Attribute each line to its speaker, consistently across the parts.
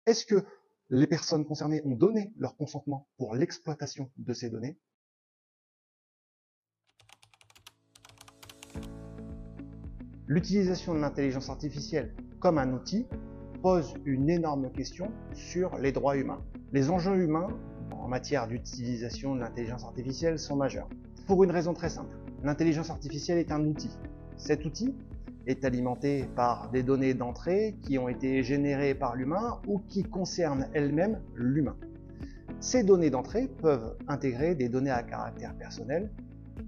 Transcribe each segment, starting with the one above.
Speaker 1: Est-ce que les personnes concernées ont donné leur consentement pour l'exploitation de ces données? L'utilisation de l'intelligence artificielle comme un outil pose une énorme question sur les droits humains. Les enjeux humains en matière d'utilisation de l'intelligence artificielle sont majeurs. Pour une raison très simple, l'intelligence artificielle est un outil. Cet outil est alimenté par des données d'entrée qui ont été générées par l'humain ou qui concernent elles-mêmes l'humain. Ces données d'entrée peuvent intégrer des données à caractère personnel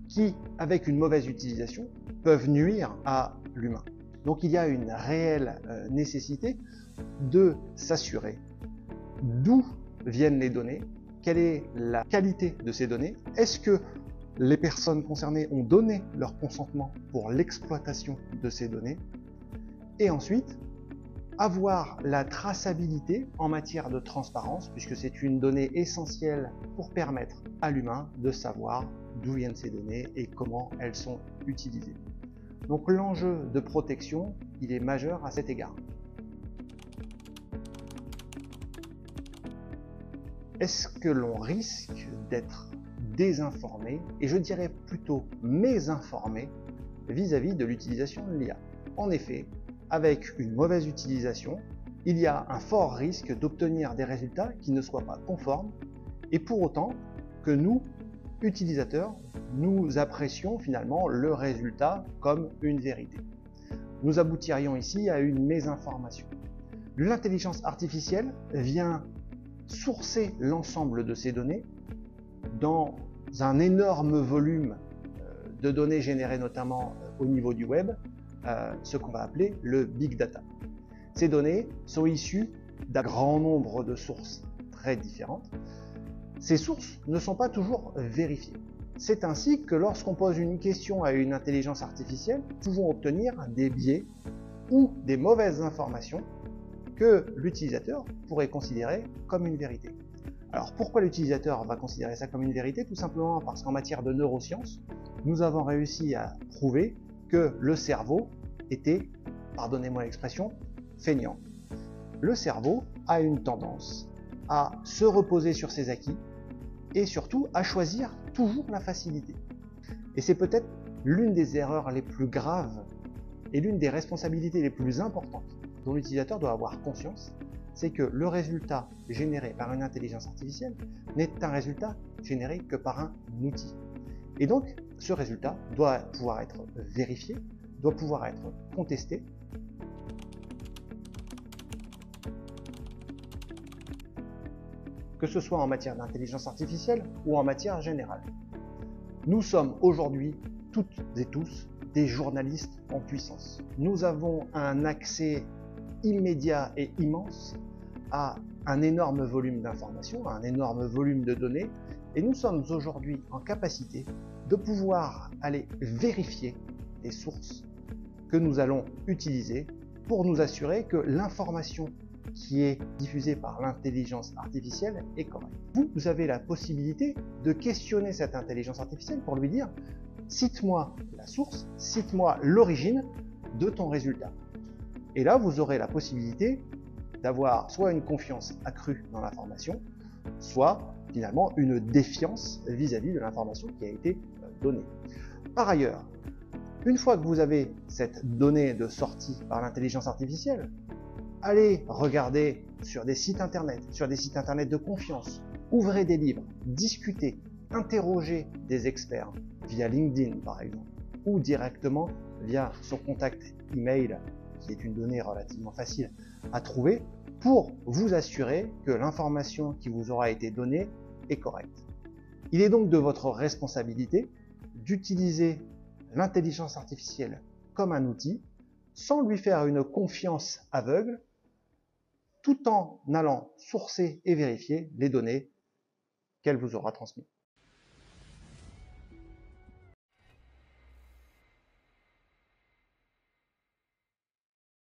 Speaker 1: qui, avec une mauvaise utilisation, peuvent nuire à l'humain. Donc il y a une réelle nécessité de s'assurer d'où viennent les données, quelle est la qualité de ces données, est-ce que les personnes concernées ont donné leur consentement pour l'exploitation de ces données, et ensuite avoir la traçabilité en matière de transparence, puisque c'est une donnée essentielle pour permettre à l'humain de savoir d'où viennent ces données et comment elles sont utilisées. Donc l'enjeu de protection, il est majeur à cet égard. Est-ce que l'on risque d'être désinformé, et je dirais plutôt mésinformé, vis-à-vis de l'utilisation de l'IA? En effet, avec une mauvaise utilisation, il y a un fort risque d'obtenir des résultats qui ne soient pas conformes, et pour autant que nous, utilisateurs, nous apprécions finalement le résultat comme une vérité. Nous aboutirions ici à une mésinformation. L'intelligence artificielle vient sourcer l'ensemble de ces données dans un énorme volume de données générées notamment au niveau du web, ce qu'on va appeler le big data. Ces données sont issues d'un grand nombre de sources très différentes. Ces sources ne sont pas toujours vérifiées. C'est ainsi que lorsqu'on pose une question à une intelligence artificielle, nous pouvons obtenir des biais ou des mauvaises informations que l'utilisateur pourrait considérer comme une vérité. Alors pourquoi l'utilisateur va considérer ça comme une vérité? Tout simplement parce qu'en matière de neurosciences, nous avons réussi à prouver que le cerveau était, pardonnez-moi l'expression, feignant. Le cerveau a une tendance à se reposer sur ses acquis et surtout à choisir toujours la facilité. Et c'est peut-être l'une des erreurs les plus graves et l'une des responsabilités les plus importantes dont l'utilisateur doit avoir conscience, c'est que le résultat généré par une intelligence artificielle n'est un résultat généré que par un outil. Et donc, ce résultat doit pouvoir être vérifié, doit pouvoir être contesté. Que ce soit en matière d'intelligence artificielle ou en matière générale. Nous sommes aujourd'hui toutes et tous des journalistes en puissance. Nous avons un accès immédiat et immense à un énorme volume d'informations, à un énorme volume de données, et nous sommes aujourd'hui en capacité de pouvoir aller vérifier les sources que nous allons utiliser pour nous assurer que l'information qui est diffusée par l'intelligence artificielle est correcte. Vous avez la possibilité de questionner cette intelligence artificielle pour lui dire « cite-moi la source, cite-moi l'origine de ton résultat ». Et là, vous aurez la possibilité d'avoir soit une confiance accrue dans l'information, soit finalement une défiance vis-à-vis de l'information qui a été donnée. Par ailleurs, une fois que vous avez cette donnée de sortie par l'intelligence artificielle, allez regarder sur des sites internet de confiance, ouvrez des livres, discutez, interrogez des experts via LinkedIn par exemple, ou directement via son contact email, qui est une donnée relativement facile à trouver, pour vous assurer que l'information qui vous aura été donnée est correcte. Il est donc de votre responsabilité d'utiliser l'intelligence artificielle comme un outil, sans lui faire une confiance aveugle, tout en allant sourcer et vérifier les données qu'elle vous aura transmises.